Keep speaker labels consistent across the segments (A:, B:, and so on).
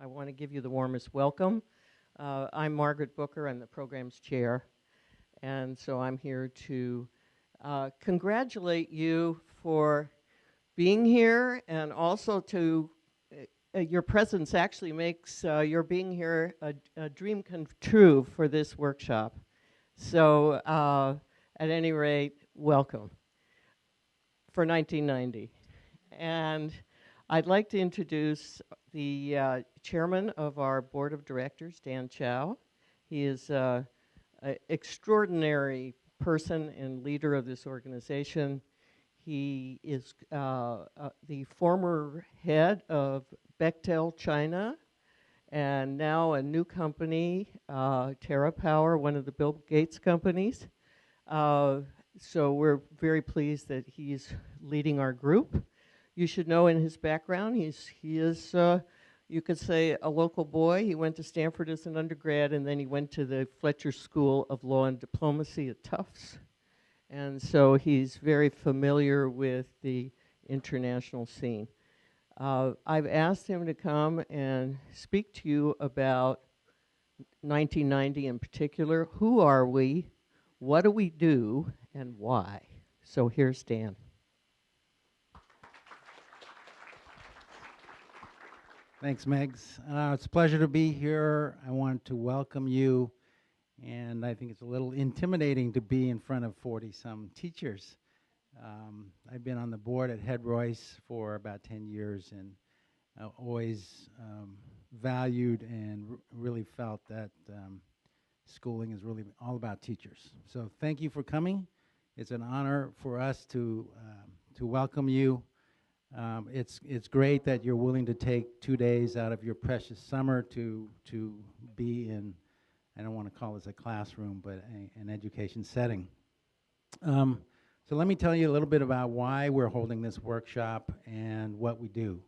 A: I want to give you the warmest welcome. I'm Margaret Booker, I'm the program's chair, and so I'm here to congratulate you for being here, and also to your presence actually makes your being here a dream come true for this workshop. So at any rate, welcome for 1990. And I'd like to introduce the chairman of our board of directors, Dan Chow. He is an extraordinary person and leader of this organization. He is the former head of Bechtel China, and now a new company, TerraPower, one of the Bill Gates companies. So we're very pleased that he's leading our group. You should know in his background, he is, you could say, a local boy. He went to Stanford as an undergrad, and then he went to the Fletcher School of Law and Diplomacy at Tufts. And so he's very familiar with the international scene. I've asked him to come and speak to you about 1990 in particular. Who are we? What do we do? And why? So here's Dan.
B: Thanks, Megs. It's a pleasure to be here. I want to welcome you, and I think it's a little intimidating to be in front of 40-some teachers. I've been on the board at Head Royce for about 10 years, and always valued and really felt that schooling is really all about teachers. So thank you for coming. It's an honor for us to welcome you. It's great that you're willing to take 2 days out of your precious summer to be in, I don't want to call this a classroom, but an education setting. So let me tell you a little bit about why we're holding this workshop and what we do.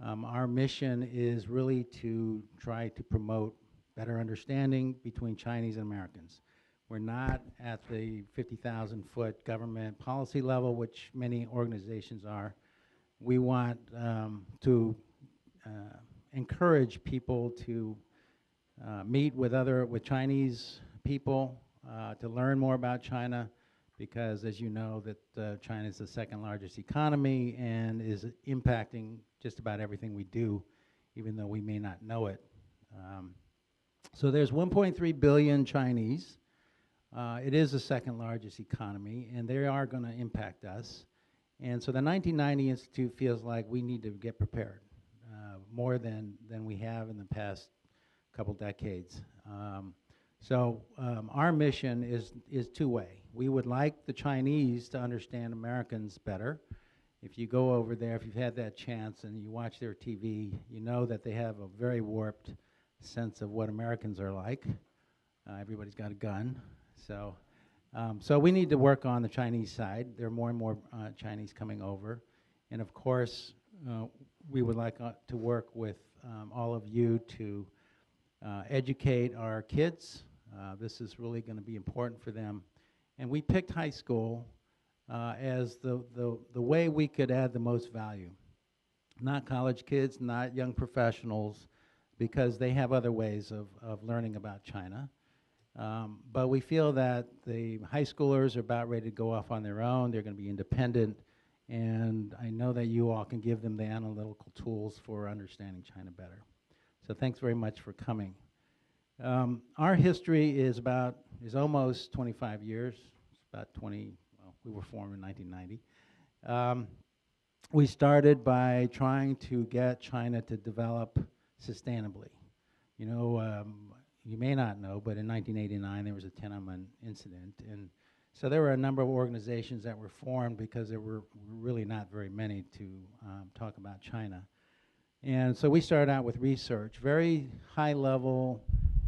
B: Our mission is really to try to promote better understanding between Chinese and Americans. We're not at the 50,000-foot government policy level, which many organizations are. We want to encourage people to meet with Chinese people to learn more about China, because as you know that China is the second largest economy and is impacting just about everything we do, even though we may not know it. So there's 1.3 billion Chinese. It is the second largest economy, and they are going to impact us. And so the 1990 Institute feels like we need to get prepared more than we have in the past couple decades. So our mission is two-way. We would like the Chinese to understand Americans better. If you go over there, if you've had that chance and you watch their TV, you know that they have a very warped sense of what Americans are like. Everybody's got a gun. So we need to work on the Chinese side. There are more and more Chinese coming over. And of course, we would like to work with all of you to educate our kids. This is really going to be important for them. And we picked high school as the way we could add the most value. Not college kids, not young professionals, because they have other ways of learning about China. But we feel that the high schoolers are about ready to go off on their own. They're going to be independent. And I know that you all can give them the analytical tools for understanding China better. So thanks very much for coming. Our history is almost 25 years. It's about 20, well, we were formed in 1990. We started by trying to get China to develop sustainably. You know, you may not know, but in 1989 there was a Tiananmen incident, and so there were a number of organizations that were formed because there were really not very many to talk about China. And so we started out with research, very high-level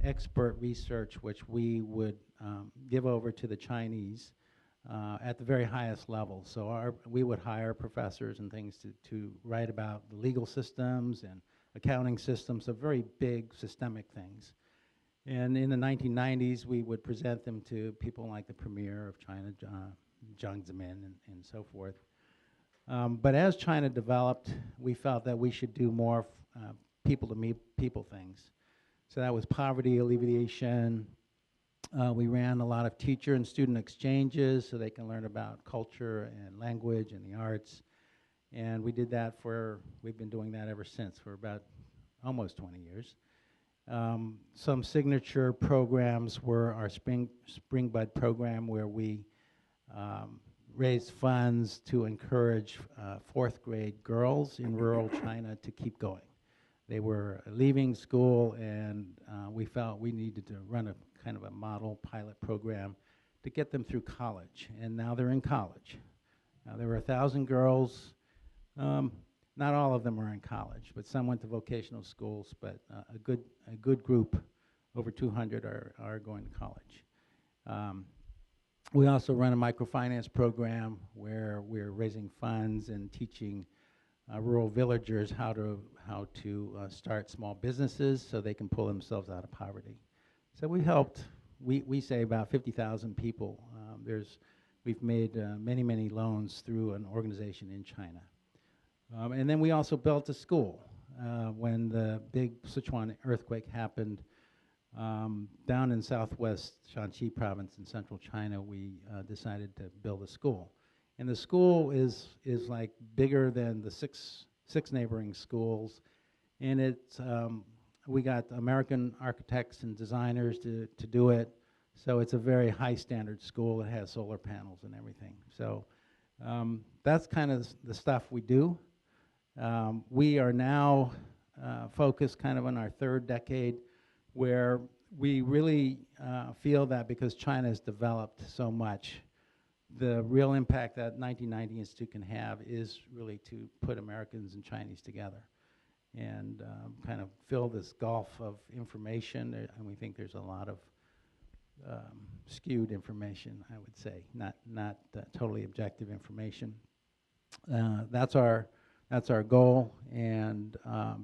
B: expert research, which we would give over to the Chinese at the very highest level. So we would hire professors and things to write about the legal systems and accounting systems, so very big systemic things. And in the 1990s, we would present them to people like the Premier of China, Jiang Zemin, and so forth. But as China developed, we felt that we should do more people-to-people things. So that was poverty alleviation. We ran a lot of teacher and student exchanges so they can learn about culture and language and the arts. And we did that we've been doing that ever since, for about almost 20 years. Some signature programs were our Spring Bud program, where we raised funds to encourage fourth grade girls in rural China to keep going. They were leaving school, and we felt we needed to run a kind of a model pilot program to get them through college, and now they're in college. There were 1,000 girls. Not all of them are in college, but some went to vocational schools, but a good group, over 200, are going to college. We also run a microfinance program where we're raising funds and teaching rural villagers how to start small businesses so they can pull themselves out of poverty. So we helped, we say about 50,000 people. We've made many loans through an organization in China. And then we also built a school. When the big Sichuan earthquake happened down in southwest Shanxi province in central China, we decided to build a school. And the school is like bigger than the six neighboring schools. And we got American architects and designers to do it. So it's a very high standard school. It has solar panels and everything. So that's kind of the stuff we do. We are now focused kind of on our third decade, where we really feel that because China has developed so much, the real impact that 1990 Institute can have is really to put Americans and Chinese together and kind of fill this gulf of information. And we think there's a lot of skewed information, I would say, not totally objective information. That's our goal, and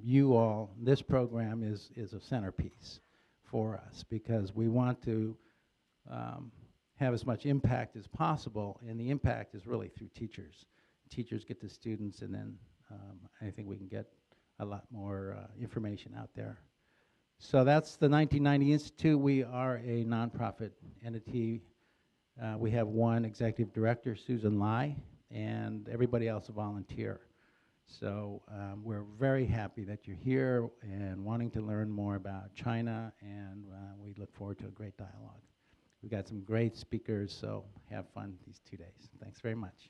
B: you all, this program is a centerpiece for us because we want to have as much impact as possible, and the impact is really through teachers. Teachers get to students, and then I think we can get a lot more information out there. So that's the 1990 Institute. We are a nonprofit entity. We have one executive director, Susan Lai, and everybody else a volunteer. So we're very happy that you're here and wanting to learn more about China, and we look forward to a great dialogue. We've got some great speakers, so have fun these 2 days. Thanks very much.